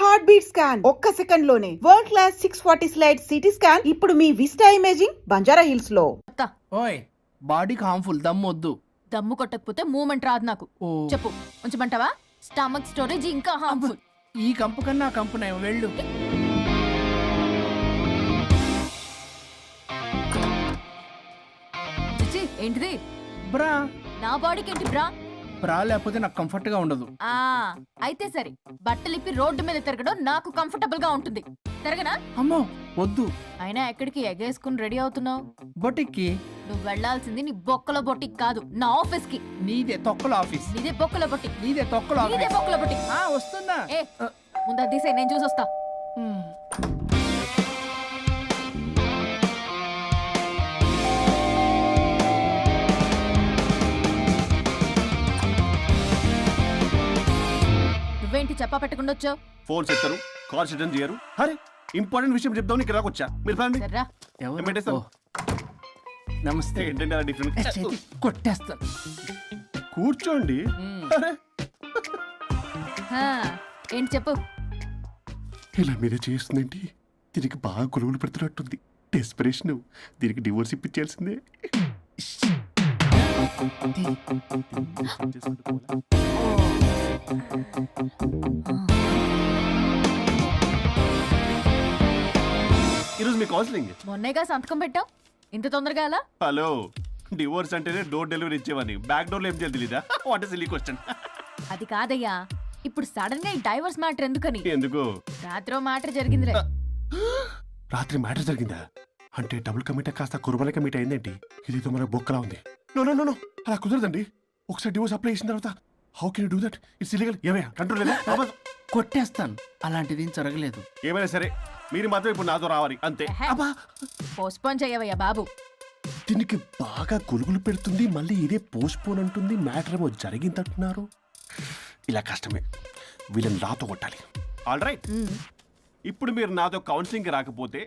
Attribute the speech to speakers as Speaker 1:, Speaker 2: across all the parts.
Speaker 1: Heart beat scan ఒక్క second లోనే world class 640 slide CT scan ఇప్పుడు మీ విస్టా ఇమేజింగ్ బంజారా హిల్స్ లో.
Speaker 2: ఓయ్ బాడీకి హార్మ్ఫుల్ దమ్మొద్దు.
Speaker 3: దమ్ము కొట్టకపోతే మూమెంట్ రాదు నాకు. చెప్పు ఉంచమంటావా? స్టమక్ స్టోరేజ్ ఇంకా హార్మ్ఫుల్.
Speaker 2: ఈ కంపు కన్నా ఆ కంపు నయం వెళ్ళు.
Speaker 3: చిచి, ఏంటిది?
Speaker 2: బ్రా.
Speaker 3: నా బాడీకి ఏంటి బ్రా?
Speaker 2: బ్రా లేకపోతే నాకు కంఫర్ట్ గా ఉండదు.
Speaker 3: ఆ అయితే సరే, బట్టలిప్పి రోడ్డు మీద తిరగడం నాకు కంఫర్టబుల్ గా ఉంటుంది. తిరగనా?
Speaker 2: అమ్మో వద్దు.
Speaker 3: అయినా ఎక్కడికి ఎగేసుకుని రెడీ అవుతున్నావు?
Speaker 2: బొటిక్కి.
Speaker 3: నువ్వు వెళ్లాల్సింది నీ బొక్కల బొట్టికి కాదు, నా ఆఫీస్ కి.
Speaker 2: నీదే తొక్కల ఆఫీస్.
Speaker 3: నీదే బొక్కల బొట్టి.
Speaker 2: నీదే తొక్కల
Speaker 3: నీదే
Speaker 2: ఆఫీస్.
Speaker 3: బొక్కల బొట్టి.
Speaker 2: వస్తున్నా.
Speaker 3: ఏ ముందు అది తీసేయ్, నేను చూసొస్తా. నువ్వేంటి చెప్పా పెట్టకుండా వచ్చావు?
Speaker 4: ఫోన్ చెప్తారు, కాల్ అటెండ్ చేయరు. అరే ఇంపార్టెంట్ విషయం చెప్తాం, ఇక్కడ వచ్చా. మీరు పదండి.
Speaker 3: సర్రా.
Speaker 2: ఎవరు?
Speaker 4: పెట్టేస్తాం.
Speaker 2: నమస్తే.
Speaker 4: ఏంటంటే అలా డిఫరెంట్.
Speaker 2: చేతి కొట్టేస్తాను.
Speaker 4: కూర్చోండి. అరే
Speaker 3: హా, ఏంటి చెప్పు.
Speaker 4: ఇలా మీరే చేస్తుందేంటి? దీనికి బాగా గొలుగులు పెడుతున్నట్టుంది. డెస్పిరేషన్. దీనికి డివోర్స్ ఇప్పించాల్సిందే. ఈరోజు మీ కౌన్సిలింగ్.
Speaker 3: మొన్నేగా సంతకం పెట్టావు, ఇంత తొందరగా అలా?
Speaker 4: హలో, డివోర్స్ అంటేనే డోర్ డెలివరీ ఇచ్చేవని. బ్యాక్ డోర్ లో ఏం చేయాలి తెలీదా? What is silly question.
Speaker 3: అది కాదయ్యా, ఇప్పుడు సడన్ గా ఈ డైవర్స్ మ్యాటర్ ఎందుకని?
Speaker 4: ఎందుకు?
Speaker 3: రాత్రో మ్యాటర్ జరిగిందిలే.
Speaker 4: రాత్రి మ్యాటర్ జరిగిందా? అంటే డబుల్ కమిట్ కాస్త కుర్బల కమిట్ అయిందేంటి? ఇదితో మన బొక్కలా ఉంది. నో నో నో నో, అలా కుదరదండి. ఒకసారి డివోర్స్ అప్లై చేసిన తర్వాత how can you do that? It's illegal. ఏమయ్యా కంట్రోల్ లేదా?
Speaker 2: కొట్టేస్తాను. అలాంటిది ఏం జరగలేదు.
Speaker 4: ఏమైనా సరే మీరు మాత్రం ఇప్పుడు నాతో రావాలి అంతే. అబ్బా,
Speaker 3: పోస్ట్పోన్ చేయవయ్యా బాబు.
Speaker 4: దీనికి బాగా గొలుగులు పెడుతుంది, మళ్ళీ ఇదే పోస్ట్పోన్ అంటుంది. మ్యాటర్ ఏమో జరిగిందంటున్నారు. ఇలా కష్టమే, వీళ్ళని నాతో కొట్టాలి. ఆల్ రైట్, ఇప్పుడు మీరు నాతో కౌన్సిలింగ్కి రాకపోతే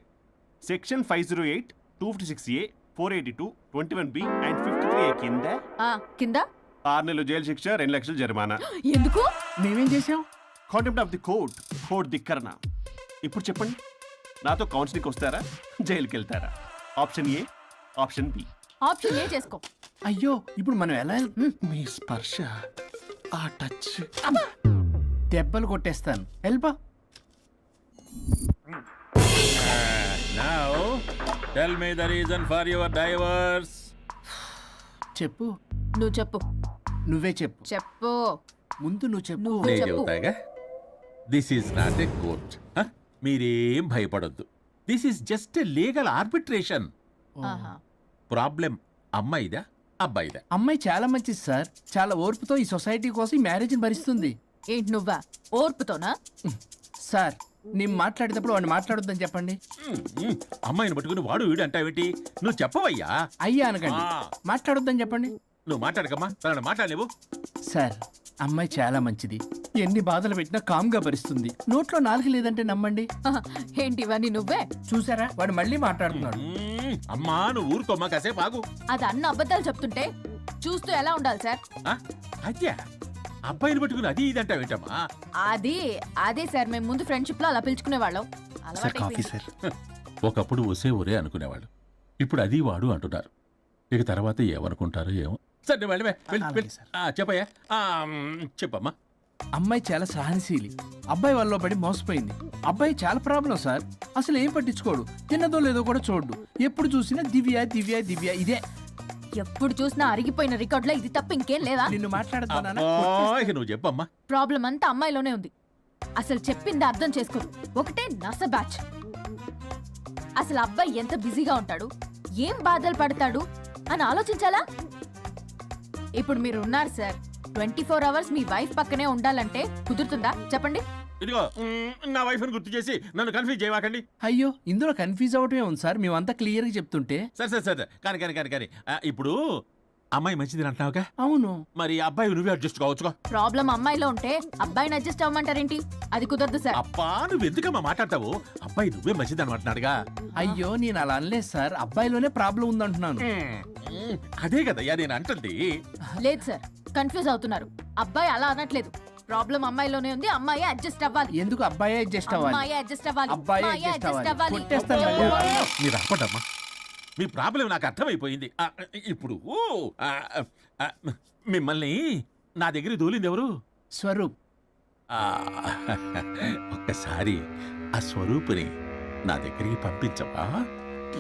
Speaker 4: section 508, 256A, 482, 21B and 53A కింద
Speaker 3: కింద
Speaker 4: 6 నెలలు జైలు శిక్ష, 2 లక్షలు జరిమానా.
Speaker 3: ఎందుకు?
Speaker 2: మేమేం చేసాం?
Speaker 4: Contempt of the court, court ధిక్కరణ. ఇప్పుడు చెప్పండి, నాతో కౌన్సిలింగ్కి వస్తారా, జైలుకి వెళ్తారా? Option A, option B.
Speaker 3: Option A చేసుకో.
Speaker 2: అయ్యో ఇప్పుడు మనం ఎలా
Speaker 4: మీ స్పర్శ, ఆ టచ్.
Speaker 2: దెబ్బలు కొట్టేస్తాను. వెళ్ళిపో.
Speaker 5: Now, tell me the reason for your divorce.
Speaker 2: చెప్పు.
Speaker 3: నువ్వు చెప్పు.
Speaker 2: నువ్వే చెప్పు.
Speaker 3: చెప్పు.
Speaker 2: ముందు నువ్వు చెప్పు.
Speaker 3: నువ్వు
Speaker 5: నేను
Speaker 3: చెప్పు.
Speaker 5: చెబుతాగా. This is not a court. మీరేం భయపడొద్దు. This is just a legal arbitration.
Speaker 3: ఆహా.
Speaker 5: ప్రాబ్లం అమ్మాయిదా అబ్బాయిదా?
Speaker 2: అమ్మాయి చాలా మంచిది సార్. చాలా ఓర్పుతో ఈ సొసైటీ కోసం ఈ మ్యారేజ్ని భరిస్తుంది.
Speaker 3: ఏంటి నువ్వా ఓర్పుతోనా?
Speaker 2: సార్ నేను మాట్లాడేటప్పుడు వాడిని మాట్లాడొద్దని చెప్పండి.
Speaker 5: అమ్మాయిని పట్టుకుని వాడు వీడు అంటావేంటి? నువ్వు చెప్పవయ్యా.
Speaker 2: అయ్యా అనకండి. మాట్లాడొద్దని చెప్పండి.
Speaker 5: నువ్వు మాట్లాడకమ్మా, తనని మాట్లాడలేవు.
Speaker 2: సార్ అమ్మాయి చాలా మంచిది. ఎన్ని బాధలు పెట్టినా కామ్గా భరిస్తుంది. నోట్లో నాలుగు లేదంటే నమ్మండి.
Speaker 3: ఏంటి ఇవన్నీ నువ్వే?
Speaker 2: చూసారా వాడు మళ్ళీ మాట్లాడుతున్నాడు.
Speaker 5: అమ్మా నువ్వు ఊరుకోమ్మా, కాసేపు ఆగు.
Speaker 3: అది అన్న అబద్ధాలు చెప్తుంటే చూస్తూ ఎలా ఉండాలి సార్?
Speaker 5: అద్యా అబ్బాయిని పట్టుకుని అది ఇది అంటావేంటమ్మా?
Speaker 3: అదే సార్, మేము ముందు ఫ్రెండ్షిప్ లో అలా పిలుచుకునే వాళ్ళం.
Speaker 5: ఒకప్పుడు ఒసే ఒరే అనుకునేవాళ్ళు, ఇప్పుడు అది వాడు అంటున్నారు. ఇక తర్వాత ఏమనుకుంటారో ఏమో. సరే వెళ్ళవే, చెప్పయ్యా. చెప్పమ్మా.
Speaker 2: అమ్మాయి చాలా సహనశీలి. అబ్బాయి వాళ్ళలో పడి మోసపోయింది. అబ్బాయి చాలా ప్రాబ్లం సార్. అసలు ఏం పట్టించుకోడు. తిన్నదో లేదో కూడా చూడు. ఎప్పుడు చూసినా దివ్య దివ్య దివ్య ఇదే.
Speaker 3: ఎప్పుడు చూసినా అరిగిపోయిన రికార్డ్ లో ఇది తప్ప ఇంకేం లేదా?
Speaker 2: నిన్ను మాట్లాడుతున్నా.
Speaker 5: నువ్వు చెప్పమ్మా.
Speaker 3: ప్రాబ్లం అంతా అమ్మాయిలోనే ఉంది. అసలు చెప్పింది అర్థం చేసుకోరు. ఒకటే నస బ్యాచ్. అసలు అబ్బాయి ఎంత బిజీగా ఉంటాడు, ఏం బాధలు పడతాడు అని ఆలోచించాలా? ఇప్పుడు మీరు ఉన్నారు సార్, 24 hours మీ వైఫ్ పక్కనే ఉండాలంటే కుదురుతుందా చెప్పండి?
Speaker 5: ఇదిగో నా వైఫ్ ని గుర్తు చేసి నన్ను కన్ఫ్యూజ్ చేయవాకండి.
Speaker 2: అయ్యో ఇందులో కన్ఫ్యూజ్ అవటమే ఉంది సార్. మేమంతా క్లియర్ గా చెప్తుంటే.
Speaker 5: సరే కానీ ఇప్పుడు అమ్మాయి మంచిది అంటున్నావుగా?
Speaker 2: అవును.
Speaker 5: మరి అబ్బాయి నువ్వే అడ్జస్ట్ కావచ్చుగా.
Speaker 3: ప్రాబ్లం అమ్మాయిలో ఉంటే అబ్బాయిని అడ్జస్ట్ అవ్వమంటారేంటి? అది కుదరదు సార్.
Speaker 5: అబ్బా నువ్వు ఎందుకమ్మా మాట్లాడతావు? అబ్బాయి నువ్వే మంచిది అనమాటున్నాడుగా.
Speaker 2: అయ్యో నేను అలా అనలేదు సార్. అబ్బాయిలోనే ప్రాబ్లం ఉందంటున్నాను.
Speaker 5: అదే కదయ్యా నేను అంటుంది.
Speaker 3: లేదు సార్, కన్ఫ్యూజ్ అవుతున్నారు. అబ్బాయి అలా అనట్లేదు. ప్రాబ్లం అమ్మాయిలోనే ఉంది, అమ్మాయి అడ్జస్ట్ అవ్వాలి.
Speaker 2: ఎందుకు అబ్బాయి అడ్జస్ట్ అవ్వాలి?
Speaker 3: అమ్మాయి అడ్జస్ట్ అవ్వాలి.
Speaker 2: అబ్బాయి
Speaker 3: అమ్మాయి
Speaker 2: adjust
Speaker 3: adjust
Speaker 2: అవ్వాలి.
Speaker 3: అవ్వాలి.
Speaker 2: కొట్టేస్తాను భయ్యా.
Speaker 5: మీరు ఆపండమ్మా, మీ ప్రాబ్లం నాకు అర్థమైపోయింది. ఇప్పుడు ఆ, ఆ, మిమ్మల్ని నా దగ్గర దూలింది ఎవరు?
Speaker 2: స్వరూప్.
Speaker 5: ఆ, ఒక్కసారి ఆ స్వరూపుని నా దగ్గరికి పంపించవా?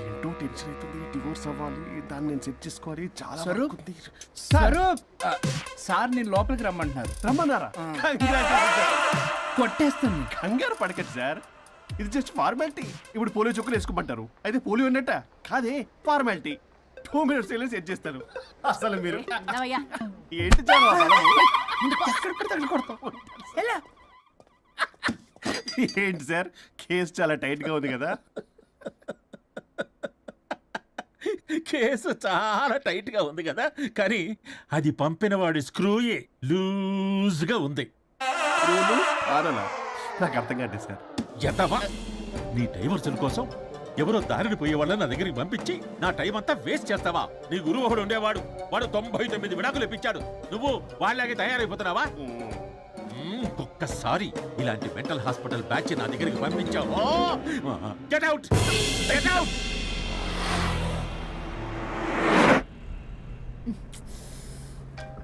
Speaker 4: ఏంటో టెన్షన్ అవుతుంది, డివోర్స్ అవ్వాలి, దాన్ని నేను సెట్ చేసుకోవాలి, చాలా
Speaker 2: స్వరూప్?
Speaker 4: వర్క్ ఉంది.
Speaker 2: స్వరూప్ సార్ నేను లోపలికి రమ్మంటున్నారు.
Speaker 4: రమ్మన్నారా?
Speaker 2: కొట్టేస్తాను.
Speaker 4: కంగారు పడకండి సార్, ఇది జస్ట్ ఫార్మాలిటీ. ఇప్పుడు పోలియో చుక్కలు వేసుకోమంటారు, అయితే పోలియో ఉన్నట్ట కాదే, ఫార్మాలిటీ. 2 minutes వెళ్ళి సెట్ చేస్తాను. అసలు మీరు
Speaker 3: నవ్వయ్యా.
Speaker 4: ఏంటి చాలా ఏంటి సార్, కేసు చాలా టైట్ గా ఉంది కదా?
Speaker 5: కేసు చాలా టైట్ గా ఉంది కదా, కానీ అది పంపిన వాడి స్క్రూయే లూజ్ గా ఉంది.
Speaker 4: రూలు ఆరలా? నాకు అర్థం కాదు సార్.
Speaker 5: ఎదవా, నీ డైవర్సన్ కోసం ఎవరో దారిని పోయే వాళ్ళని నా దగ్గరికి పంపించి నా టైం అంతా వేస్ట్ చేస్తావా? నీ గురువు ఒకడు ఉండేవాడు, వాడు 99 విడాకులు ఇప్పించాడు. నువ్వు వాళ్ళకి తయారైపోతున్నావా? ఒక్కసారి ఇలాంటి మెంటల్ హాస్పిటల్ బ్యాచ్ నా దగ్గరికి పంపించావు, get out, get out.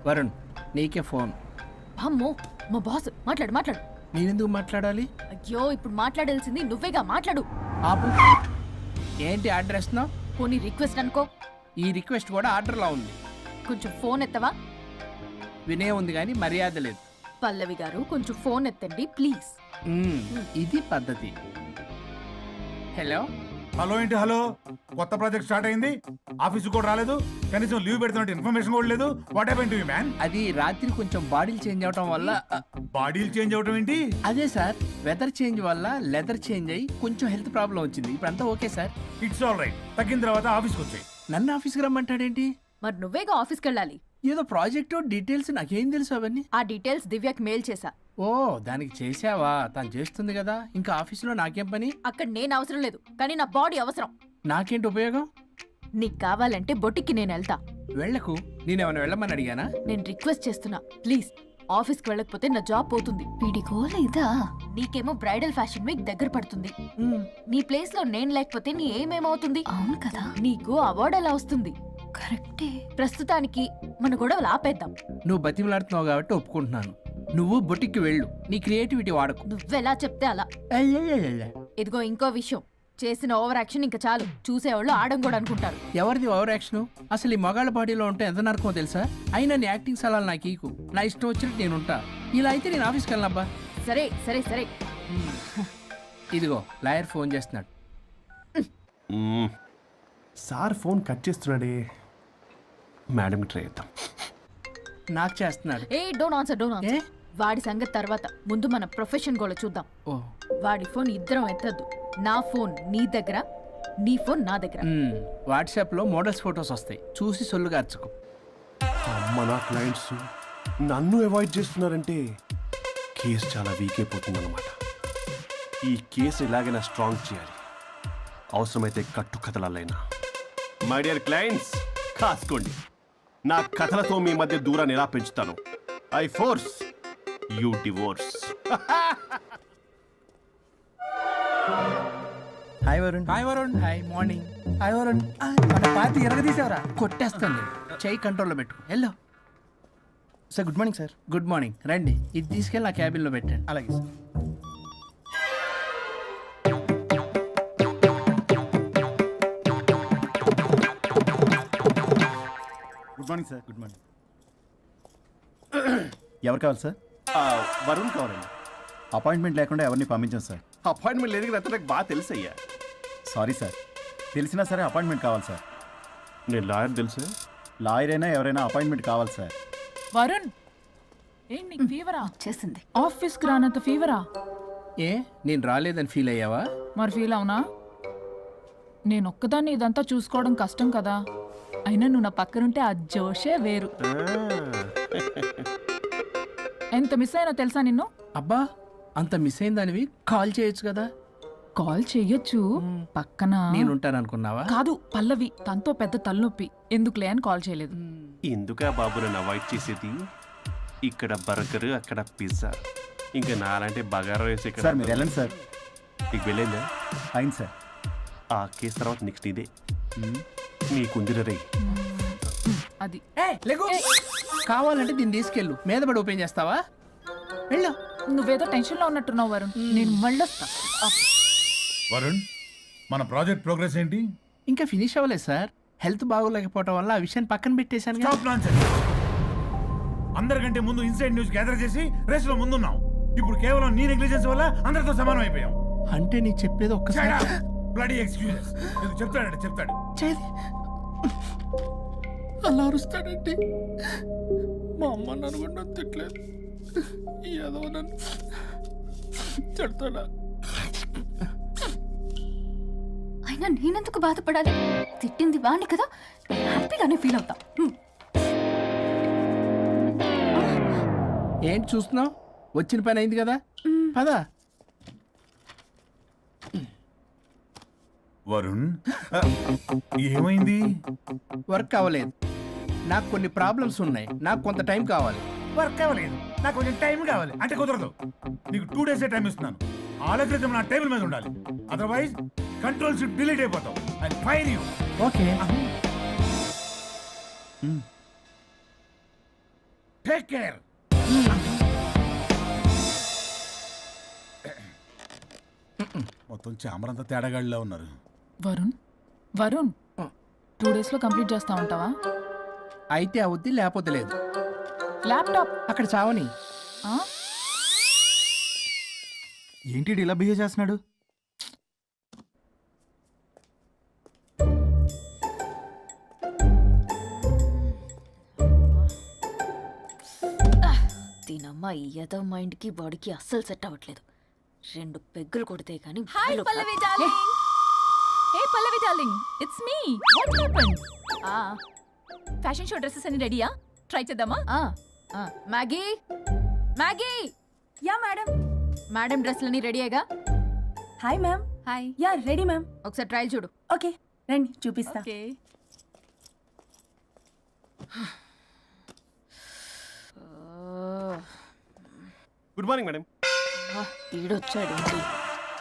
Speaker 2: Varun నీకే ఫోన్.
Speaker 3: అమ్మో, మా బాస్. మాట్లాడు మాట్లాడు.
Speaker 2: నేనెందుకు మాట్లాడాలి?
Speaker 3: అయ్యో, ఇప్పుడు మాట్లాడాల్సింది నువ్వేగా, మాట్లాడు.
Speaker 2: ఆపు. ఏంటి ఆర్డర్ ఇస్తున్నావు?
Speaker 3: పోనీ రిక్వెస్ట్ అనుకో.
Speaker 2: ఈ రిక్వెస్ట్ కూడా ఆర్డర్లో ఉంది.
Speaker 3: కొంచెం ఫోన్ ఎత్తవా?
Speaker 2: వినే ఉంది కానీ మర్యాద లేదు.
Speaker 3: పల్లవి గారు, కొంచెం ఫోన్ ఎత్తండి ప్లీజ్.
Speaker 2: ఇది పద్ధతి. హలో.
Speaker 6: హలో ఏంటి హలో? కొత్త ప్రాజెక్ట్ స్టార్ట్ అయింది, ఆఫీసు కూడా రాలేదు, కనీసం లీవ్ పెడుతున్నట్టు ఇన్ఫర్మేషన్ కూడా లేదు. What happen to you man?
Speaker 2: అది రాత్రి కొంచెం బాడీలు చేంజ్ అవటం వల్ల.
Speaker 6: బాడీలు చేంజ్ అవటం ఏంటి?
Speaker 2: అదే సార్, వెదర్ చేంజ్ వల్ల లెదర్ చేంజ్ అయ్యి కొంచెం హెల్త్ ప్రాబ్లం వచ్చింది. ఇప్పుడు అంతా okay sir.
Speaker 6: It's all right. తగ్గిన తర్వాత ఆఫీస్కి వచ్చాయి.
Speaker 2: నన్ను ఆఫీస్కి రమ్మంటాడేంటి?
Speaker 3: మరి నువ్వేగా ఆఫీస్కి వెళ్ళాలి.
Speaker 2: ఏదో ప్రాజెక్టు డీటెయిల్స్ నాకేం తెలుసు అవన్నీ.
Speaker 3: ఆ డీటెయిల్స్ దివ్యకి మెయిల్ చేశా.
Speaker 2: ఓ దానికి చేసావా? తను చేస్తుంది కదా, ఇంకా ఆఫీసులో నాకేం పని?
Speaker 3: అక్కడ నేను అవసరం లేదు, కానీ నా బాడీ అవసరం.
Speaker 2: నాకేంటి ఉపయోగం?
Speaker 3: నీకు కావాలంటే బొట్టికి నేను వెళ్తా.
Speaker 2: వెళ్ళకు. నేనేమైనా వెళ్ళమని అడిగానా?
Speaker 3: నేను రిక్వెస్ట్ చేస్తున్నా ప్లీజ్. ఆఫీస్కి వెళ్ళకపోతే నా జాబ్ పోతుంది. వీడికో లేదా? నీకేమో బ్రైడల్ ఫ్యాషన్ వీక్ దగ్గర పడుతుంది. నీ ప్లేస్ లో నేను లేకపోతే నీ ఏమేమవుతుంది? అవును కదా. నీకు అవార్డు ఎలా వస్తుంది? కరెక్టే. ప్రస్తుతానికి మన గొడవలు ఆపేద్దాం.
Speaker 2: నువ్వు బతిమలాడుతున్నావు కాబట్టి ఒప్పుకుంటున్నాను. నువ్వు బొటిక్కి వెళ్ళు, నీ క్రియేటివిటీ వాడకు.
Speaker 3: నువ్వెలా చెప్తే అలా. ఇదిగో ఇంకో విషయం, చేసిన ఓవర్ యాక్షన్ ఇంకా చాలు. చూసేవాళ్ళు ఆడం కూడా అనుకుంటారు.
Speaker 2: ఎవరిది ఓవర్ యాక్షన్? అసలు ఈ మగాళ్ళ బాడీలో ఉంటే ఎంత నరకమో తెలుసా? అయినా నీ యాక్టింగ్ సలాలు నాకు ఈకు. నా ఇష్టం వచ్చినట్టు నేను ఉంటా. ఇలా అయితే నేను ఆఫీస్కి వెళ్ళనబ్బా.
Speaker 3: సరే సరే సరే.
Speaker 2: ఇదిగో లాయర్ ఫోన్ చేస్తున్నాడు.
Speaker 4: సార్ ఫోన్ కట్ చేస్తున్నాడే, మేడం ట్రై చేద్దాం.
Speaker 2: నాకు చేస్తున్నాడు.
Speaker 3: ఏ డోంట్ ఆన్సర్, డోంట్
Speaker 2: ఏ?
Speaker 3: ఆన్సర్. వాడి సంగతి తర్వాత, ముందు మన ప్రొఫెషన్ గోల చూద్దాం.
Speaker 2: ఓ
Speaker 3: వాడి ఫోన్ ఇద్దరం ఎత్తద్దు. నా ఫోన్ నీ దగ్గర, నీ ఫోన్ నా దగ్గర.
Speaker 2: వాట్సాప్లో మోడల్స్ ఫొటోస్ వస్తాయి, చూసి సొల్లు గార్చుకో.
Speaker 4: అమ్మ, నా క్లయింట్స్ నన్ను అవాయిడ్ చేస్తున్నారంటే కేసు చాలా వీక్ అయిపోతుంది అనమాట. ఈ కేసు ఎలాగైనా స్ట్రాంగ్ చేయాలి, అవసరమైతే కట్టు కథలైనా. మై డియర్ క్లయింట్స్, కాసుకోండి. నా కథలతో మీ మధ్య దూరాన్ని ఎలా పెంచుతాను. I force you divorce.
Speaker 2: Hi Varun. Hi Varun. Hi morning. Hi Varun. మన పార్టీ ఎరగదీసావరా? కొట్టేస్తాను. చెయ్యి కంట్రోల్లో పెట్టు. Hello
Speaker 7: sir, good morning sir.
Speaker 2: Good morning. రండి, ఇది తీసుకెళ్ళి నా క్యాబిన్లో పెట్టండి.
Speaker 7: అలాగే sir. Good morning sir. Good morning. ఎవరు కావాలి సార్?
Speaker 4: వరుణ్ కావాలండి.
Speaker 7: అపాయింట్మెంట్ లేకుండా ఎవరిని పంపించాం సార్.
Speaker 4: అపాయింట్మెంట్ లేదు కదా, నాకు బాగా తెలుసు అయ్యా.
Speaker 7: సారీ సార్, తెలిసినా సరే అపాయింట్మెంట్ కావాలి సార్.
Speaker 4: నేను లాయర్ తెలుసు.
Speaker 7: లాయర్ అయినా ఎవరైనా అపాయింట్మెంట్ కావాలి సార్.
Speaker 8: వరుణ్, ఏంటి నీకు ఫీవరా?
Speaker 3: చేసింది.
Speaker 8: ఆఫీస్కి రానంత ఫీవరా?
Speaker 2: ఏ నేను రాలేదని ఫీల్ అయ్యావా?
Speaker 8: మరి ఫీల్ అవునా? నేను ఒక్కదాన్ని ఇదంతా చూసుకోవడం కష్టం కదా. అయినా నువ్వు నా పక్కనుంటే ఆ జోషే వేరు. ఎంత మిస్ అయినా తెలుసా నిన్ను?
Speaker 2: అబ్బా, అంత మిస్ అయిందానివి కాల్ చేయొచ్చు కదా.
Speaker 8: కాల్ చెయ్యొచ్చు, పక్కన
Speaker 2: నేనుంటాను అనుకున్నావా?
Speaker 8: కాదు, పల్లవి తనతో పెద్ద తలనొప్పి, ఎందుకులే అని కాల్ చేయలేదు.
Speaker 4: ఎందుకా బాబు నన్ను అవాయిడ్ చేసేది? ఇక్కడ బర్గర్ అక్కడ పిజ్జా ఇంకా నాలంటే బగారా రైస్ ఇక్కడ
Speaker 7: సార్ మీరు వెళ్ళండి సార్.
Speaker 4: నీకు వెళ్ళిందా?
Speaker 7: అయింది సార్.
Speaker 4: ఆ కేసు తర్వాత నెక్స్ట్ ఇదే నీకుందిర రే.
Speaker 8: అది
Speaker 2: కావాలంటే దీన్ని తీసుకెళ్ళు మీద పడి ఓపెన్ చేస్తావా? వెళ్ళు.
Speaker 8: నువ్వేదో టెన్షన్లో ఉన్నట్టున్నావు వరుణ్. నేను మళ్ళొస్తా.
Speaker 6: వరుణ్, మన ప్రాజెక్ట్ ప్రోగ్రెస్ ఏంటి?
Speaker 2: ఇంకా ఫినిష్ అవ్వలేదు సార్. హెల్త్ బాగోలేకపోవడం వల్ల ఆ విషయాన్ని పక్కన పెట్టేశాను.
Speaker 6: Stop nonsense. అందరికంటే ముందు ఇన్సైడ్ న్యూస్ గ్యాదర్ చేసి రేస్ లో ముందున్నాం. ఇప్పుడు కేవలం నీ నెగ్లిజెన్స్ వల్ల అందరితో సమానం అయిపోయాం.
Speaker 2: అంటే నీ చెప్పేది ఒక్కసారి
Speaker 6: బ్లడీ ఎక్స్క్యూజెస్. చెప్తాడంటే చెప్తాడు.
Speaker 2: అలా అరుస్తాడంటే మా అమ్మ నన్ను కూడా తిట్టలేదు. ఏదో నన్ను తిడతాడా?
Speaker 3: అయినా నేనెందుకు బాధపడాలి? తిట్టింది వాణ్ణి కదా, హ్యాపీగానే ఫీల్ అవుతా.
Speaker 2: ఏంటి చూస్తున్నావు? వచ్చిన పని అయింది కదా, పదా.
Speaker 6: వరుణ్, ఏమైంది?
Speaker 2: వర్క్ అవ్వలేదు. నాకు కొన్ని ప్రాబ్లమ్స్ ఉన్నాయి. నాకు కొంత టైం కావాలి.
Speaker 6: వర్క్ అవ్వలేదు, నాకు కొంచెం టైం కావాలి అంటే కుదరదు. నీకు 2 days టైం ఇస్తున్నాను. ఆలోచించడం నా టేబుల్ మీద ఉండాలి. అదర్వైజ్ కంట్రోల్ షిప్ డిలీట్ అయిపోతావు. I fire you.
Speaker 2: Okay.
Speaker 6: Take care. మొత్తం చామరంతా తేడాగాడిలా ఉన్నారు.
Speaker 8: వరుణ్ వరుణ్ 2 daysలో కంప్లీట్ చేస్తా ఉంటావా?
Speaker 2: అయితే అవుద్ది, లేకపోతే లేదు.
Speaker 8: ల్యాప్టాప్
Speaker 2: అక్కడ చావని.
Speaker 8: ఆ?
Speaker 7: ఏంటి ఇలా బిహేవ్ చేస్తున్నాడు?
Speaker 3: దీనమ్మ ఏదో మైండ్కి బాడీకి అస్సలు సెట్ అవ్వట్లేదు. 2 పెగ్గులు కొడితే కానీ
Speaker 8: hi Pallavi darling. Hey Pallavi darling, it's me. What happened? Fashion show dresses అన్ని రెడీయా? ట్రై చేద్దామా?
Speaker 3: Maggie Maggie.
Speaker 9: Yeah madam.
Speaker 3: Madam డ్రెస్లన్నీ రెడీయేగా?
Speaker 9: Hi ma'am.
Speaker 8: Hi.
Speaker 9: Yeah ready ma'am.
Speaker 3: ఒకసారి ట్రయల్ చూడు.
Speaker 9: ఓకే రండి చూపిస్తా.
Speaker 8: ఓకే.
Speaker 4: Good morning madam.
Speaker 3: ఈడొచ్చాడు.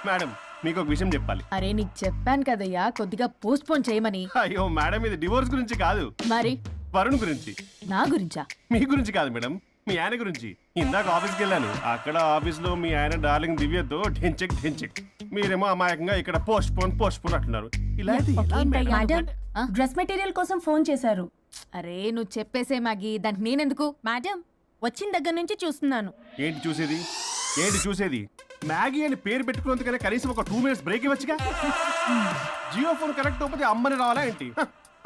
Speaker 4: మేడం మీకు ఒక విషయం చెప్పాలి.
Speaker 3: అరే నీకు చెప్పాను కదయ్యా కొద్దిగా పోస్ట్ పోన్ చేయమని.
Speaker 4: అయ్యో మేడం, ఇది డివోర్స్ గురించి కాదు,
Speaker 3: మరి
Speaker 4: వరుణ్ గురించి.
Speaker 3: నా గురించా?
Speaker 4: మీ గురించి కాదు మేడం, మీ ఆయన గురించి. ఇందాక ఆఫీస్కి వెళ్ళాను. అక్కడ ఆఫీస్లో మీ ఆయన డార్లింగ్ దివ్యతో ఢెంచెక్ ఢెంచెక్. మీరేమో అమాయకంగా ఇక్కడ పోస్ట్ పోన్ అంటున్నారు. ఇలా అయితే ఎలా మేడం?
Speaker 9: మేడం డ్రెస్ మెటీరియల్ కోసం ఫోన్ చేశారు.
Speaker 3: అరే నువ్వు చెప్పేసే మ్యాగీ, దానికి నేనెందుకు?
Speaker 9: మేడం వచ్చిన దగ్గర నుంచి చూస్తున్నాను.
Speaker 4: ఏంటి చూసేది? ఏంటి చూసేది? మ్యాగీ అని పేరు పెట్టుకున్నందుకనే కనీసం ఒక 2 minutes బ్రేక్ ఇవ్వచ్చుగా. జియో ఫోన్ కరెక్ట్ అవ్వకపోతే అమ్మని రావాలా ఏంటి?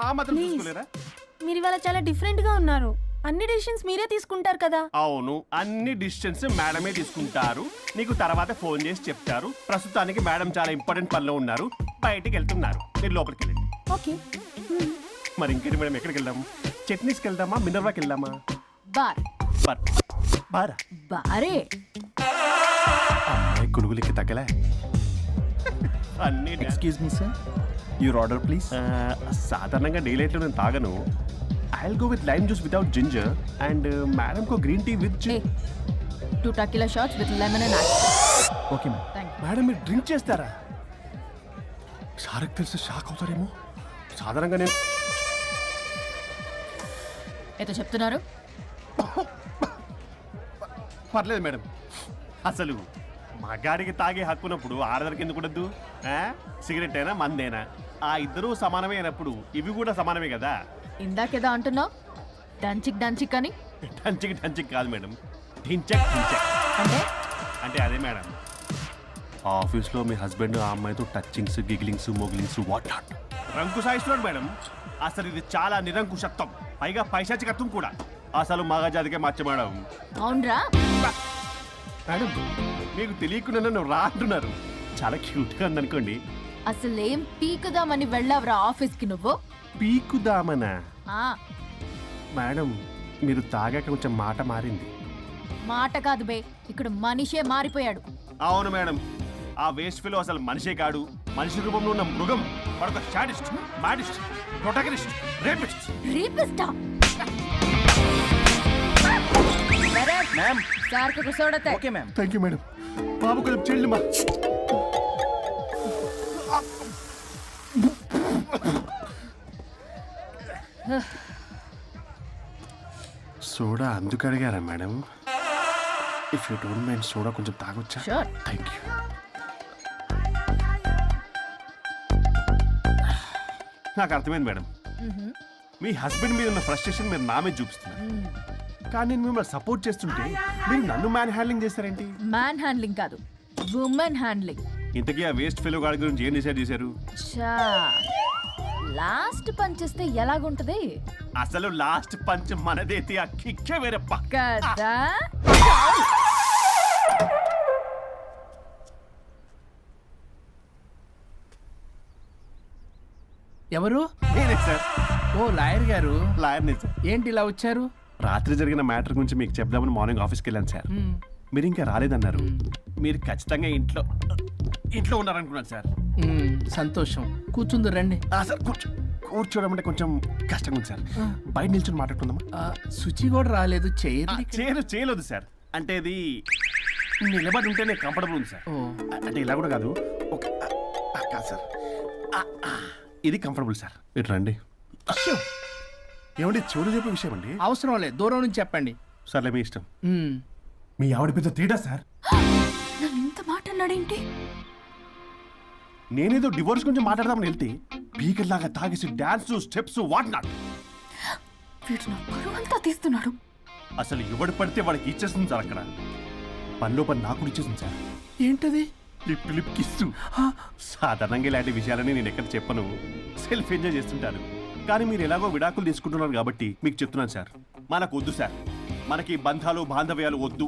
Speaker 4: ఆ మాత్రం చూసుకోలేరా?
Speaker 9: మీరు ఇవాళ చాలా డిఫరెంట్ గా ఉన్నారు. అన్ని డిసిషన్స్ మీరే తీసుకుంటారు కదా.
Speaker 4: అవును, అన్ని డిసిషన్స్ మేడమే తీసుకుంటారు. నీకు తర్వాత ఫోన్ చేసి చెప్తారు. ప్రస్తుతానికి మేడం చాలా ఇంపార్టెంట్ పనిలో ఉన్నారు, బయటికి వెళ్తున్నారు. మీరు లోపలికి వెళ్ళండి.
Speaker 9: ఓకే.
Speaker 4: మరి ఇంకేంటి మేడం, ఎక్కడికి వెళ్దాము? చట్నీస్కి వెళ్దామా, మినర్వాకి వెళ్దామా?
Speaker 3: బార్.
Speaker 4: బారా?
Speaker 3: బారే.
Speaker 4: అమ్మాయి కొడుకులకి తగ్గలే. అన్ని
Speaker 7: excuse me sir, your order please.
Speaker 4: సాధారణంగా డే లైట్లో నేను తాగను. I'll go with lime juice without ginger and madam కో green tea with
Speaker 3: 2 tequila shots with lemon and ice.
Speaker 7: Okay ma'am.
Speaker 3: Thank you.
Speaker 4: Madam మీరు డ్రింక్ చేస్తారా? సార్కి తెలిసి షాక్ అవుతారేమో. సాధారణంగా నేను
Speaker 3: ఏదో చెప్తున్నారు.
Speaker 4: పర్లేదు మేడం. అసలు మగాడికి తాగే హక్కున్నప్పుడు ఆడదానికి ఎందుకు ఉండద్దు? సిగరెట్ అయినా మందేనా ఆ ఇద్దరూ సమానమే అయినప్పుడు ఇవి కూడా సమానమే కదా.
Speaker 3: ఇందాకేదో అంటున్నావు, డంచిక్ అని.
Speaker 4: డంచిక్ కాదు మేడం, ఢించక్ ఢించక్ అంటే అదే మేడం. ఆఫీస్లో మీ హస్బెండ్ ఆ అమ్మాయితో టచ్చింగ్స్, గిగ్లింగ్స్, మోగ్లింగ్స్ వాట్ నాట్ రంకు సాయిస్తున్నాడు మేడం. అసలు ఇది చాలా నిరంకుశత్వం, పైగా పైశాచికత్వం కూడా. అసలు మగజాతికే మచ్చ మేడం.
Speaker 3: అవునరా
Speaker 4: మేడం, మీకు తెలియకుండా నన్ను రా అంటున్నారు. చాలా క్యూట్గా ఉందనుకోండి.
Speaker 3: అసలేం పీకుదామని వెళ్ళావురా ఆఫీస్కి నువ్వు?
Speaker 4: పీకుదామనా?
Speaker 3: ఆ
Speaker 4: మేడం, మీరు తాగాక కొంచెం మాట మారింది.
Speaker 3: మాట కాదు బే, ఇక్కడ మనిషే మారిపోయాడు.
Speaker 4: అవును మేడం, ఆ వేస్ట్ ఫెలో అసలు మనిషే కాడు. మనిషి రూపంలో ఉన్న మృగం. వాడొక షాడిస్ట్, మాడిస్ట్, ప్రొటగనిస్ట్, రేపిస్ట్.
Speaker 3: రేపిస్టా?
Speaker 4: మ్యామ్
Speaker 3: సార్ కు సోడతే
Speaker 7: okay ma'am.
Speaker 4: Thank you madam. బాబు కొంచెం చెల్లిమా. సోడా అందుకు అడిగారా madam? If you don't mind soda కొంచెం తాగొచ్చా?
Speaker 3: Sure.
Speaker 4: Thank you. నాకు అర్థమైంది మేడం. మీ హస్బెండ్ మీద ఉన్న ఫ్రస్ట్రేషన్ మీరు నా మీద చూపిస్తున్నారు. కానీ నేను మిమ్మల్ని సపోర్ట్ చేస్తుంటే మీరు నన్ను మ్యాన్ హ్యాండ్లింగ్ చేస్తారేంటి?
Speaker 3: మ్యాన్ హ్యాండ్లింగ్ కాదు, ఉమెన్ హ్యాండ్లింగ్.
Speaker 4: ఇంతకీ ఆ వేస్ట్ ఫెలో గాడి గురించి ఏం డిసైడ్ చేశారు?
Speaker 3: చా లాస్ట్ పని చేస్తే ఎలాగుంటది
Speaker 4: అసలు లాస్ట్ పంచ్ మనదైతే ఆ కిక్కే వేరే పక్క.
Speaker 3: కదా?
Speaker 2: ఎవరు?
Speaker 4: నేనే సార్,
Speaker 2: ఓ లాయర్ గారు.
Speaker 4: లాయర్ని సార్.
Speaker 2: ఏంటి ఇలా వచ్చారు?
Speaker 4: రాత్రి జరిగిన మ్యాటర్ గురించి మీకు చెప్దామని మార్నింగ్ ఆఫీస్కి వెళ్ళాను సార్. మీరు ఇంకా రాలేదన్నారు. మీరు ఖచ్చితంగా ఇంట్లో ఉన్నారనుకున్నాను సార్.
Speaker 2: సంతోషం. కూర్చుంది రండి.
Speaker 4: సార్ కూర్చోవడం అంటే కొంచెం కష్టంగా ఉంది సార్. బయట నిల్చొని మాట్లాడుకుందామా?
Speaker 2: శుచి కూడా రాలేదు.
Speaker 4: చేయలేదు సార్. అంటే ఇది నిలబడి ఉంటేనే కంఫర్టబుల్ ఉంది సార్. అంటే ఇలా కూడా కాదు. కాదు సార్, ఇది కంఫర్టబుల్ సార్. ఇటు రండి. ఏమండి చెవులు చెప్పే విషయం అండి.
Speaker 2: అవసరం లేదు, దూరం నుంచి చెప్పండి.
Speaker 4: సర్లే మీ ఇష్టం.
Speaker 6: మీ ఆవిడ పెద్ద తేడా సార్.
Speaker 9: నన్ను ఇంత మాట అన్నాడేంటి?
Speaker 4: నేనేదో డివోర్స్ గురించి మాట్లాడదామని వెళ్తే పీకర్ లాగా తాగేసి డాన్స్ స్టెప్స్ వాట్ నాట్.
Speaker 9: వీడు నా పరువు అంతా తీస్తున్నాడు.
Speaker 4: అసలు ఎవడు పడితే వాడికి ఇచ్చేస్తుంది సార్. అక్కడ పనిలో పని నాకు కూడా ఇచ్చేసింది సార్.
Speaker 2: ఏంటది?
Speaker 4: Lip kiss. సాధారణంగా ఇలాంటి విషయాలని నేను ఎక్కడ చెప్పను. సెల్ఫ్ ఎంజాయ్ చేస్తుంటాను. కానీ మీరు ఎలాగో విడాకులు తీసుకుంటున్నారు కాబట్టి మీకు చెప్తున్నాను సార్. మనకు వద్దు సార్. మనకి బంధాలు బాంధవ్యాలు వద్దు.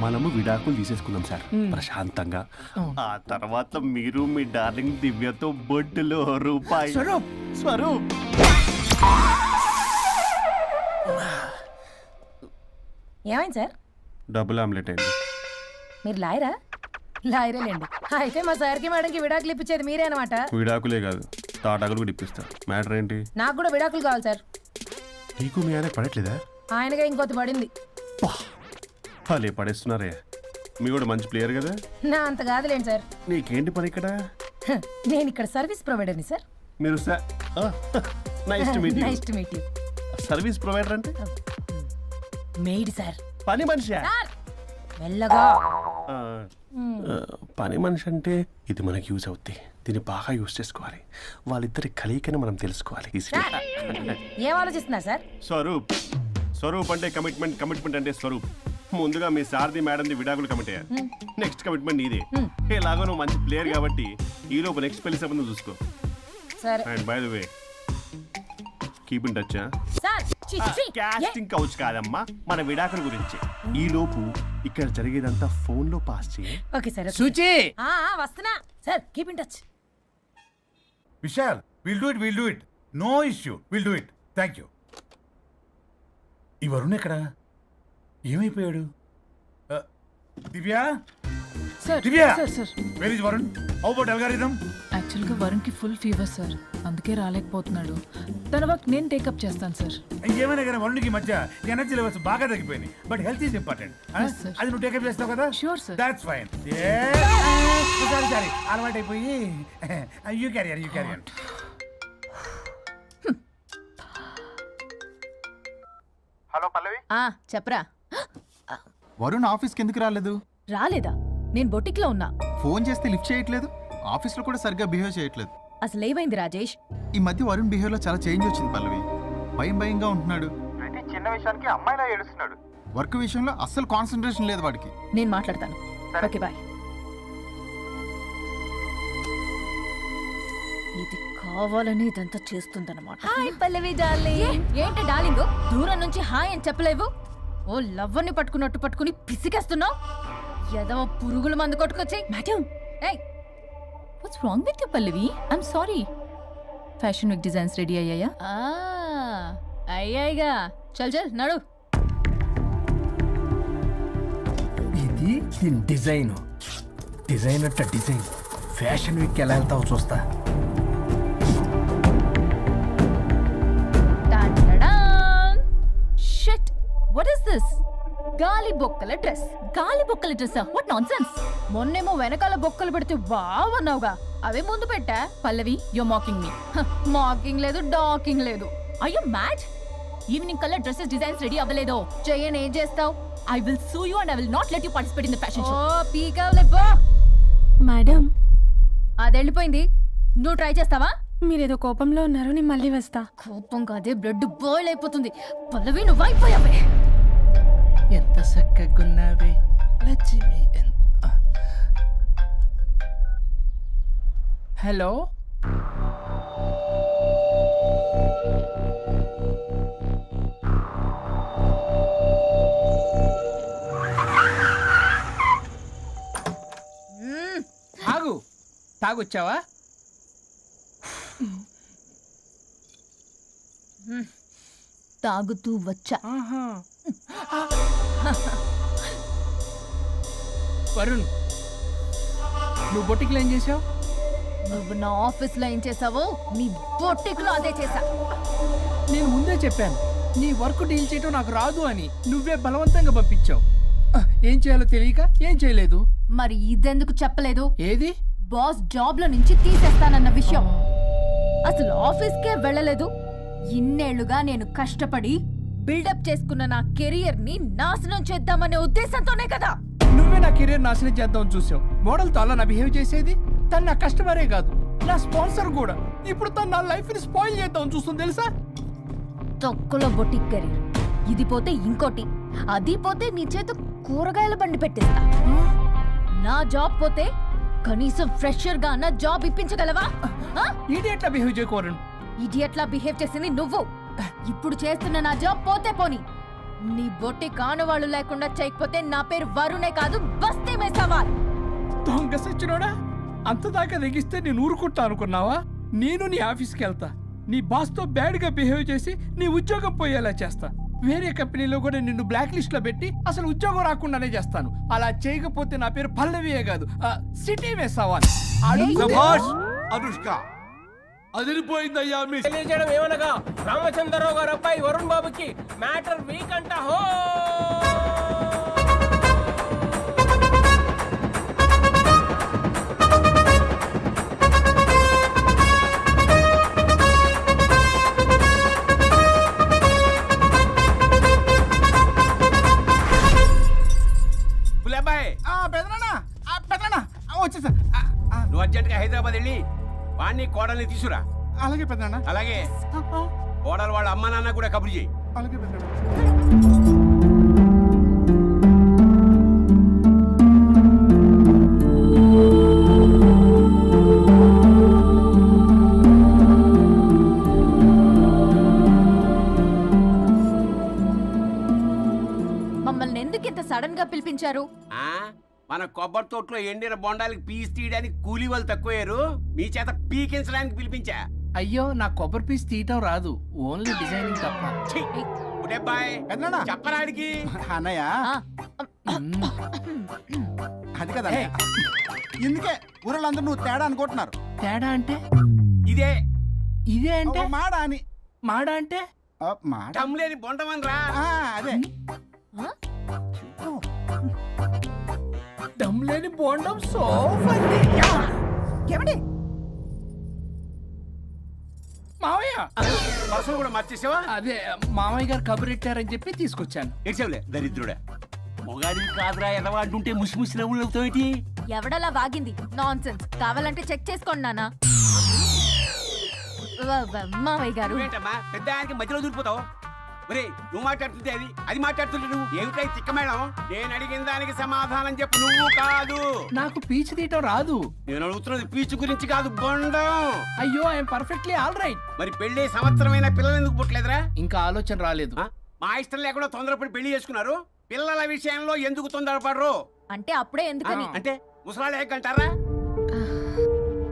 Speaker 4: మనము విడాకులు తీసేసుకుందాం సార్ ప్రశాంతంగా. ఆ తర్వాత మీరు మీ డార్లింగ్ దివ్యతో బొడ్డులో రూపాయి. స్వరూప్
Speaker 10: ఏమైంది సార్?
Speaker 4: డబుల్ ఆమ్లెట్ అయింది.
Speaker 10: మీరు లాయరా? లాయరేలేండి. అయితే మా సార్కి మేడంకి విడాకులు ఇప్పించేది మీరే అనమాట.
Speaker 4: విడాకులే కాదు, తాటాకులు కూడా ఇప్పిస్తా. మ్యాటర్ ఏంటి?
Speaker 10: నాకు కూడా విడాకులు కావాలి సార్.
Speaker 4: నీకు మీ ఆయన పడట్లేదా?
Speaker 10: ఆయనగా ఇంకొద్ది పడింది.
Speaker 4: వాళ్ళే పడేస్తున్నారే. మీ కూడా మంచి ప్లేయర్ కదా.
Speaker 10: నా అంత కాదులేండి సార్.
Speaker 4: నీకేంటి పని ఇక్కడ?
Speaker 10: నేను ఇక్కడ సర్వీస్ ప్రొవైడర్ని సార్.
Speaker 4: మీరు nice to meet you.
Speaker 10: Nice to meet you.
Speaker 4: Service provider అంటే
Speaker 10: మెయిడ్ సార్.
Speaker 4: పని మనిషి.
Speaker 10: మెల్లగా.
Speaker 4: పని మనిషి అంటే ఇది మనకి యూజ్ అవుద్ది. దీన్ని బాగా యూజ్ చేసుకోవాలి. వాళ్ళిద్దరి కలయికని మనం తెలుసుకోవాలి.
Speaker 10: ఏం ఆలోచిస్తున్నారు సార్?
Speaker 4: స్వరూప్ అంటే కమిట్మెంట్ అంటే స్వరూప్. ముందుగా మీ సారథి మేడంది విడాకులు కమిట్ అయ్యారు. నెక్స్ట్ కమిట్మెంట్ నీదే. ఎలాగో నువ్వు మంచి ప్లేయర్ కాబట్టి ఈ లోపు నెక్స్ట్ పెళ్లి సంబంధం చూసుకో.
Speaker 10: సరే.
Speaker 4: And by the way keep in touch.
Speaker 10: Sir
Speaker 4: casting couch కాదమ్మా, మన విడాకుల గురించి. ఈ లోపు ఇక్కడ జరిగేదంతా ఫోన్ లో పాస్ చేయి.
Speaker 10: Okay sir.
Speaker 2: శుచి
Speaker 10: వస్తున్నా sir. Keep in touch.
Speaker 6: Vishal, will do it. No issue, will do it. Thank you. ఈ వరుణ్ ఎక్కడ? ఏమైపోయాడు? Divya,
Speaker 8: sir
Speaker 6: Divya,
Speaker 8: sir sir
Speaker 6: where is Varun? How about algorithm?
Speaker 8: యాక్చువల్గా వరుణ్కి ఫుల్ ఫీవర్ సార్, అందుకే రాలేకపోతున్నాడు. తన వర్క్ నేను టేకప్ చేస్తాను సార్.
Speaker 6: ఏమైనా కానీ వరుణ్కి ఈ మధ్య ఎనర్జీ లెవెల్స్ బాగా తగ్గిపోయినాయి. But health is important.
Speaker 8: Yes, sir.
Speaker 6: అది నువ్వు టేకప్ చేస్తావు కదా?
Speaker 8: Sure, sir.
Speaker 6: That's fine. Sorry అలవాటు అయిపోయి. You carrier.
Speaker 7: హలో పల్లవి.
Speaker 3: చెప్పరా.
Speaker 7: వరుణ్ ఆఫీస్కి ఎందుకు రాలేదు?
Speaker 3: రాలేదా? నేను బొటిక్లో ఉన్నా.
Speaker 7: ఫోన్ చేస్తే లిఫ్ట్ చేయట్లేదు. ఆఫీస్లో కూడా సరిగ్గా బిహేవ్ చేయట్లేదు.
Speaker 3: అసలు ఏమైంది రాజేష్?
Speaker 7: ఈ మధ్య వరుణ్ బిహేవ్లో చాలా చేంజ్ వచ్చింది పల్లవి. భయంగా ఉంటున్నాడు. ప్రతి చిన్న విషయానికి అమ్మాయిలా ఏడుస్తున్నాడు. వర్క్ విషయంలో అస్సలు కాన్సన్ట్రేషన్ లేదు వాడికి.
Speaker 3: నేను మాట్లాడతాను. Okay bye. ఇది కావాలని ఇదంతా చేస్తుందన్నమాట. Hi Pallavi darling. ఏంటి డార్లింగ్, దూరం నుంచి హాయ్ అని చెప్పలేవు? ఓ లవ్వర్ని పట్టుకుని పిసికేస్తున్నావు. ఏదో పురుగుల మందు కొట్టుకొచ్చి.
Speaker 8: మేడం,
Speaker 3: ఏయ్
Speaker 8: what's wrong with you Pallavi? I'm sorry. Fashion week designs ready అయ్యాయా?
Speaker 3: అయ్యాయిగా. చల్ నడు.
Speaker 2: ఇది దీని డిజైన్ అట్ట డిజైన్. ఫ్యాషన్ వీక్ ఎలా వెళ్తావు చూస్తా.
Speaker 8: Shit! What is this?
Speaker 3: గాలి బొక్కల డ్రెస్.
Speaker 8: గాలి బొక్కల డ్రెస్సా? What nonsense.
Speaker 3: మొన్నేమో వెనకాల బొక్కలు పెడితే బాగున్నావుగా, అవే ముందు పెట్టా.
Speaker 8: Pallavi, you mocking me.
Speaker 3: Mocking లేదు, డాకింగ్ లేదు.
Speaker 8: Are you mad? ఈవినింగ్ కల్లా డ్రెస్సెస్ డిజైన్స్ రెడీ అవ్వలేదో?
Speaker 3: చెయ్యని ఏం చేస్తావు?
Speaker 8: I will sue you and I will not let you participate in the fashion
Speaker 3: oh
Speaker 8: show.
Speaker 3: పీకావులే పో.
Speaker 9: మేడం,
Speaker 3: అది వెళ్ళిపోయింది, నువ్వు ట్రై చేస్తావా?
Speaker 9: మీరేదో కోపంలో ఉన్నారు, నేను మళ్ళీ వస్తా.
Speaker 3: కోపం కాదే, బ్లడ్ బాయిల్ అయిపోతుంది. పల్లవి నువ్వు అయిపోయావే.
Speaker 2: ఎంత చక్కగున్నావే లక్ష్మి. హలో, ఆగు, తాగొచ్చావా?
Speaker 3: తాగుతూ వచ్చా.
Speaker 2: ఆహా. వరుణ్, నువ్వు బొటిక్లో ఏం చేసావు?
Speaker 3: నువ్వు నా ఆఫీస్ లో ఏం చేసావో నీ బొట్టిక్ లో అదే చేసా.
Speaker 2: నేను ముందే చెప్పాను నీ వర్క్ డీల్ చేయటం నాకు రాదు అని. నువ్వే బలవంతంగా పంపించావు. ఏం చేయాలో తెలియక ఏం చేయలేదు.
Speaker 3: మరి ఇదెందుకు చెప్పలేదు?
Speaker 2: ఏది?
Speaker 3: బాస్ జాబ్ లో నుంచి తీసేస్తానన్న విషయం. అసలు ఆఫీస్కే వెళ్ళలేదు. ఇన్నేళ్లుగా నేను కష్టపడి బిల్డప్ చేసుకున్న నా కెరియర్ ని నాశనం చేద్దామనే ఉద్దేశంతోనే కదా.
Speaker 2: నువ్వే నా కెరీర్ నాశనం చేద్దామని చూసావు. మోడల్తో అలా నా బిహేవ్ చేసేది. తను నా కస్టమరే కాదు, నా స్పాన్సర్ కూడా. ఇప్పుడు తను నా లైఫ్ ని స్పాయిల్ చేద్దామని చూస్తుంది తెలుసా?
Speaker 3: తొక్కులో బొటిక్ కెరీర్. ఇది పోతే ఇంకోటి, అది పోతే నీ చేత కూరగాయల బండి పెట్టిస్తా. నా జాబ్ పోతే కనీసం ఫ్రెషర్ గా నా జాబ్ ఇప్పించగలవా?
Speaker 2: ఇడియట్లా బిహేవ్ చేయకూడదు.
Speaker 3: ఇడియట్లా బిహేవ్ చేసింది నువ్వు. ఇప్పుడు చేస్తున్న నా జాబ్ పోతే పోని, నీ బొట్టి కానవాళ్ళు లేకుండా చేయకపోతే నా పేరు వరుణే కాదు, బస్తీ మే సవాల్.
Speaker 2: దొంగ సచ్చినోడా, అంత దాకా తెగిస్తే నేను ఊరుకుంటా అనుకున్నావా? నేను నీ ఆఫీస్కి వెళ్తా, నీ బాస్తో బ్యాడ్ గా బిహేవ్ చేసి నీ ఉద్యోగం పోయేలా చేస్తా. వేరే కంపెనీలో కూడా నిన్ను బ్లాక్ లిస్ట్ లో పెట్టి అసలు ఉద్యోగం రాకుండానే చేస్తాను. అలా చేయకపోతే నా పేరు పల్లవియే కాదు, సిటీ మే సవాల్.
Speaker 5: అనుష్క
Speaker 11: అదిరిపోయిందయ్యా మీ తెలియజేయడం ఏమనగా రామచంద్రరావు గారు అబ్బాయి వరుణ్ బాబుకి మ్యాటర్ వీక్ అంట. హో
Speaker 7: వచ్చేసా.
Speaker 11: నువ్వు అర్జెంట్గా హైదరాబాద్ వెళ్ళి వాణ్ణి కోడల్ని తీసుకురా.
Speaker 7: అలాగే పెద్దనా.
Speaker 11: అలాగే కోడలు వాళ్ళ అమ్మ నాన్న కూడా కబురు చేయి.
Speaker 7: అలాగే పెద్దనా.
Speaker 3: మమ్మల్ని ఎందుకు ఇంత సడన్ గా పిలిపించారు?
Speaker 11: మన కొబ్బరి తోటలో ఎండిన బొండాలకి పీస్ తీయడానికి కూలీ వాళ్ళు తక్కువయ్యారు, మీ చేత పీకించడానికి పిలిపించా.
Speaker 2: అయ్యో, నా కొబ్బరి పీస్ తీయటం రాదు, ఓన్లీ డిజైనింగ్ తప్ప.
Speaker 11: చెప్పరాడికి.
Speaker 7: అన్నయ్య అది కదా, ఎందుకే ఊరలందరూ నువ్వు తేడా అనుకుంటున్నారు.
Speaker 2: తేడా అంటే
Speaker 11: ఇదే
Speaker 2: ఇదే అంటే
Speaker 7: మాడ అని.
Speaker 2: మాడ అంటే
Speaker 7: మాట
Speaker 11: టమ్లేని బొండమని రా.
Speaker 7: అదే
Speaker 2: దమ్లేని బోండం సో
Speaker 1: ఏమండి
Speaker 2: మావయ్య,
Speaker 11: పర్సలు కూడా మార్చేసావా?
Speaker 2: అదే మామయ్య గారు కబురెట్టారని చెప్పి తీసుకొచ్చాను.
Speaker 11: ఏడ్చావులే దరిద్రుడా. మొగాడి కాదురా ఎదవా అంటుంటే ముసి ముసి నవ్వులు అవుతావేటి?
Speaker 3: ఎవడలా వాగింది? నాన్సెన్స్. కావాలంటే చెక్ చేసుకోండి నాన్న. మావయ్య గారు,
Speaker 11: నువ్వేంటమ్మా పెద్ద ఆయనకి మధ్యలో దూరిపోతావు? ఒరే, నువ్వు మాట్లాడుతుంటే అది మాట్లాడుతుంటే నువ్వు ఏమిటై తిక్క మేడం? నేను అడిగిన దానికి సమాధానం చెప్పు. నువ్వు కాదు.
Speaker 2: నాకు పీచు తీయటం రాదు.
Speaker 11: నేను అడుగుతున్నది పీచు గురించి కాదు, బొండం.
Speaker 2: అయ్యో, ఐఎమ్ పర్ఫెక్ట్లీ ఆల్ రైట్.
Speaker 11: మరి పెళ్లి సంవత్సరమైన పిల్లలు ఎందుకు పుట్టలేదురా?
Speaker 2: ఇంకా ఆలోచన రాలేదు.
Speaker 11: మా ఇష్టం లేకుండా తొందరపడి పెళ్లి చేసుకున్నారు. పిల్లల విషయంలో ఎందుకు తొందరపడరు?
Speaker 3: అంటే అప్పుడే ఎందుకని?
Speaker 11: అంటే ముసలాళ్ళు ఏకంటారా?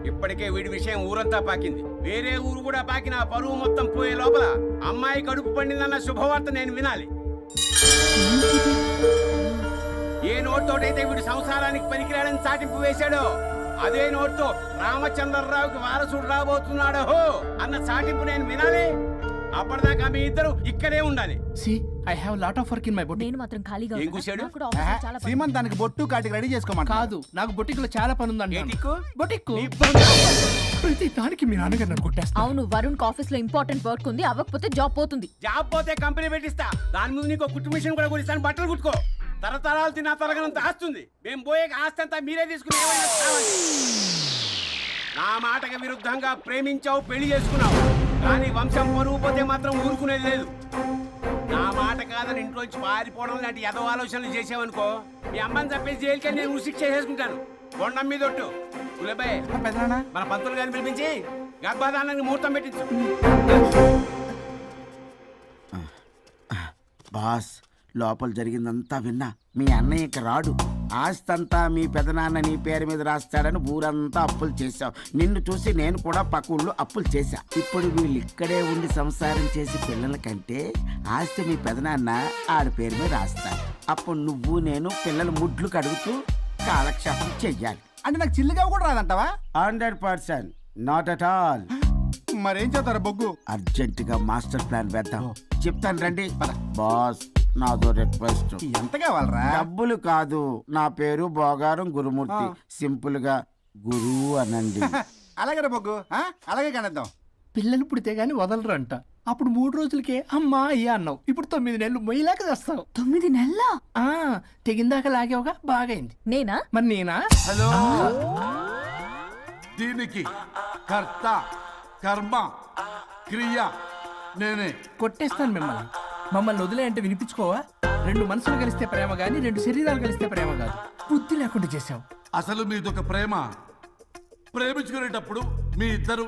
Speaker 11: ఇప్పటికే వీడి విషయం ఊరంతా పాకింది. వేరే ఊరు కూడా పాకిన పరువు మొత్తం పోయే లోపల అమ్మాయి కడుపు పండిందన్న శుభవార్త నేను వినాలి. ఏ నోట్తోటైతే వీడు సంసారానికి పనికిరాడని చాటింపు వేశాడో అదే నోట్తో రామచంద్రరావుకి వారసుడు రాబోతున్నాడో అన్న చాటింపు నేను వినాలి. అప్పటిదాకా మీ ఇద్దరు ఇక్కడే ఉండాలి.
Speaker 2: See I have lot of work in my boutique.
Speaker 3: నేను మాత్రం ఖాళీగా
Speaker 11: ఏం
Speaker 3: ఉన్నా.
Speaker 11: కూశాడు?
Speaker 3: నాకు కూడా ఆఫీస్లో చాలా పని ఉంది.
Speaker 7: సీమంత్ దానికి బొట్టు కాటికి రెడీ చేసుకోమంట.
Speaker 2: కాదు, నాకు బొటిక్ లో చాలా పని ఉందండి.
Speaker 11: ఏటిక్కు?
Speaker 2: బొటిక్
Speaker 11: నీ బంధు.
Speaker 2: ప్రతి దానికి మీ నాన్నగారు నన్ను కొట్టేస్తా.
Speaker 3: అవును, వరుణ్ ఆఫీస్ లో ఇంపార్టెంట్ వర్క్ ఉంది, అవ్వకపోతే జాబ్ పోతుంది.
Speaker 11: జాబ్ పోతే కంపెనీ పెట్టిస్తా. దాని ముందు నీకు కుట్టు మిషన్ కూడా కొనిస్తాను. బట్టలు కుట్టుకో. తరతరాలు తిన్నా తరగనంత ఆస్తుంది. మేము పోయే ఆస్తి అంతా మీరే తీసుకుని ఏమైనా కావాలి. నా మాటకి విరుద్ధంగా ప్రేమించావు, పెళ్లి చేసుకున్నావు, కానీ వంశం పరువు పోతే మాత్రం ఊరుకునేది లేదు. నా మాట కాదని ఇంట్లోంచి పారిపోవడం లాంటి ఎదో ఆలోచనలు చేసావనుకో, మీ అమ్మని చంపేసి జైలుకి నేను ఉసిక్ చేసుకుంటాను. కొండం మీద ఒట్టు. కులబాయ్, మన పంతులు గారిని పిలిపించి గర్భధానానికి ముహూర్తం పెట్టించు.
Speaker 12: బాస్, లోపల జరిగిందంతా విన్నా. మీ అన్నయ్యకి రాడు. ఆస్తంతా మీ పెదనాన్న నీ పేరు మీద రాస్తాడని ఊరంతా అప్పులు చేశావు. నిన్ను చూసి నేను కూడా పక్క ఊళ్ళో అప్పులు చేశా. ఇప్పుడు వీళ్ళు ఇక్కడే ఉండి సంసారం చేసి పిల్లల కంటే ఆస్తి మీ పెదనాన్న ఆడి పేరు మీద రాస్తాడు. అప్పుడు నువ్వు నేను పిల్లల ముడ్లు కడుగుతూ కాలక్షేపం చెయ్యాలి.
Speaker 7: అంటే నాకు చిల్లిగా కూడా రాదంటావా?
Speaker 12: 100%. Not at all.
Speaker 7: మరేం చేస్తారా బొగ్గు?
Speaker 12: అర్జెంటుగా మాస్టర్ ప్లాన్ వేద్దాం. చెప్తాను రండి. బాస్, నాదో రిక్వెస్ట్.
Speaker 7: ఎంత కావాలరా?
Speaker 12: డబ్బులు కాదు, నా పేరు బోగారం గురుమూర్తి. సింపుల్ గా గురు అనండి.
Speaker 7: అలాగే బొగ్గు, అలాగే కనేద్దాం.
Speaker 2: పిల్లలు పుడితే గానీ వదలరు అంట. అప్పుడు 3 రోజులకే అమ్మా అయ్యా అన్నావు. ఇప్పుడు 9 నెలలు మొయ్యలాగా చేస్తావు.
Speaker 3: 9 నెలల
Speaker 2: తెగిందాక లాగేవగా బాగైంది.
Speaker 3: నేనా?
Speaker 2: మరి నేనా?
Speaker 6: హలో, దీనికి కర్త కర్మ క్రియ నేనే.
Speaker 2: కొట్టేస్తాను మిమ్మల్ని. మమ్మల్ని వదిలే అంటే వినిపించుకోవా? 2 మనసులు కలిస్తే ప్రేమ గాని 2 శరీరాలు కలిస్తే ప్రేమ కాదు. బుద్ధి లేకుండా చేసావు.
Speaker 6: అసలు మీదొక ప్రేమ. ప్రేమించుకునేటప్పుడు మీ ఇద్దరు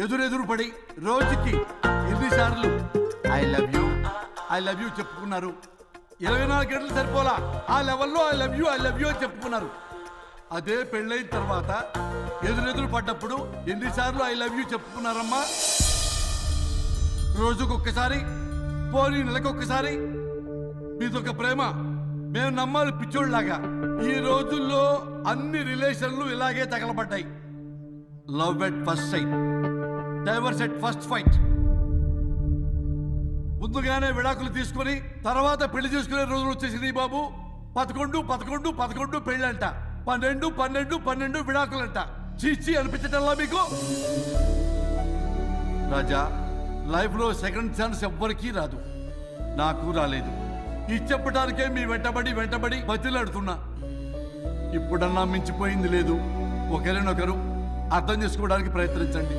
Speaker 6: ఎదురెదురు పడి రోజుకి ఎన్నిసార్లు ఐ లవ్ యూ చెప్పుకున్నారు? 24 గంటలు సరిపోలా. ఆ లెవెల్లో ఐ లవ్ యూ అని చెప్పుకున్నారు. అదే పెళ్ళైన తర్వాత ఎదురెదురు పడ్డప్పుడు ఎన్నిసార్లు ఐ లవ్ యూ చెప్పుకున్నారమ్మా? రోజుకొక్కసారి, పోనీ నెలకొక్కసారి. మీదొక ప్రేమ. మేము నమ్మాలి పిచ్చోళ్ళలాగా. ఈ రోజుల్లో అన్ని రిలేషన్లు ఇలాగే తగలబడ్డాయి. Love at first sight, divorce at first fight. ముందుగానే విడాకులు తీసుకొని తర్వాత పెళ్లి చేసుకునే రోజులు వచ్చేసింది బాబు. 11 పెళ్ళంట, 12 విడాకులంట. చీచి అనిపించటల్లా మీకు? రాజా, లైఫ్ లో సెకండ్ ఛాన్స్ ఎవ్వరికీ రాదు. నాకు రాలేదు. ఇది చెప్పడానికే మీ వెంటబడి బతిలాడుతున్నా. ఇప్పుడన్నా మించిపోయింది లేదు. ఒకరినొకరు అర్థం చేసుకోవడానికి ప్రయత్నించండి.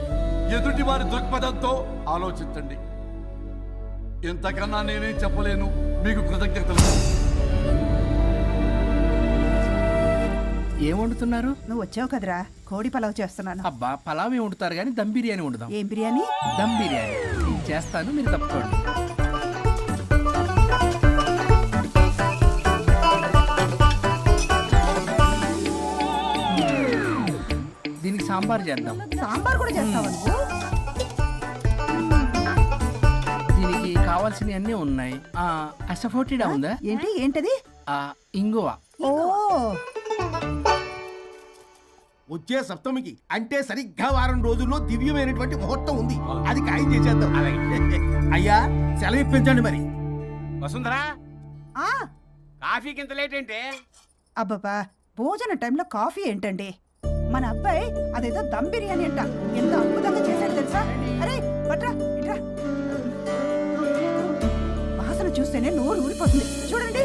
Speaker 6: ఎదుటి వారి దృక్పథంతో ఆలోచించండి. ఎంతకన్నా నేనేం చెప్పలేను. మీకు కృతజ్ఞతలు.
Speaker 2: ఏం వండుతున్నారు?
Speaker 1: నువ్వు వచ్చావు కదరా, కోడి పలావ్ చేస్తున్నాను.
Speaker 2: అబ్బా, పలావ్ ఏం వండుతారు కానీ దమ్ బిర్యానీ వండుదాం.
Speaker 1: ఏం బిర్యానీ?
Speaker 2: దమ్ బిర్యానీ. నేను చేస్తాను, మీరు తప్పుకోండి. దీనికి సాంబార్ చేద్దాం.
Speaker 1: సాంబార్ కూడా చేస్తావా నువ్వు?
Speaker 2: దీనికి కావాల్సినవి అన్నీ ఉన్నాయి. అసఫోటిడా ఉందా?
Speaker 1: ఏంటది?
Speaker 2: ఇంగువ.
Speaker 1: ఓ,
Speaker 4: వచ్చే సప్తమికి అంటే సరిగ్గా వారం రోజుల్లో దివ్యమైనటువంటి ముహూర్తం ఉంది. అది ఖాయం చేసేద్దాం. అయ్యా, సెలవు ఇప్పించండి మరి.
Speaker 11: వసుంధరా, కాఫీకి ఇంత లేట్ ఏంటే?
Speaker 1: అబ్బబ్బా, భోజన టైంలో కాఫీ ఏంటండి? మన అబ్బాయి అదేదో దమ్ బిర్యానీ అంట, ఎంత అద్భుతంగా చేశాడు తెలుసా? అరే బట్రా ఇట్రా. వాసన చూస్తేనే నోరు ఊరిపోతుంది. చూడండి.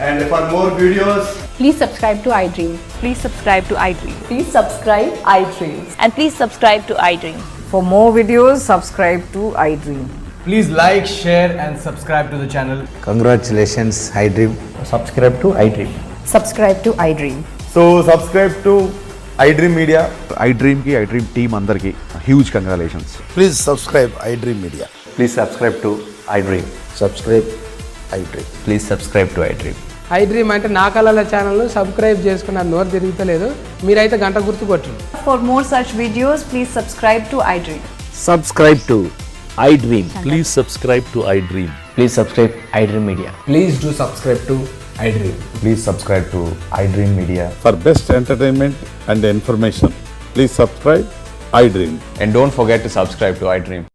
Speaker 7: And for more videos,
Speaker 8: Please subscribe to iDream. Please subscribe to iDream. Please subscribe iDream. And please subscribe to iDream.
Speaker 10: For more videos, subscribe to iDream.
Speaker 13: Please like, share and subscribe to the channel.
Speaker 12: Congratulations, iDream.
Speaker 13: Subscribe to iDream.
Speaker 10: Subscribe to iDream.
Speaker 13: So subscribe to iDream Media.
Speaker 7: iDream ki iDream team andarki huge congratulations.
Speaker 12: Please subscribe iDream Media.
Speaker 13: Please subscribe to iDream.
Speaker 12: Subscribe iDream.
Speaker 13: Please subscribe to iDream.
Speaker 14: iDream అంటే నా కళల ఛానల్ను subscribe చేసుకున్న నోరు తిరుగుతలేదు. మీరైతే గంట గుర్తు కొట్టండి.
Speaker 8: For more such videos, please subscribe to iDream.
Speaker 12: Subscribe to iDream.
Speaker 5: Please subscribe to iDream.
Speaker 13: Please subscribe iDream Media. Please do subscribe to iDream. Please subscribe to iDream Media.
Speaker 6: For best entertainment and information, please subscribe
Speaker 5: I dream.
Speaker 13: And don't forget to subscribe to iDream.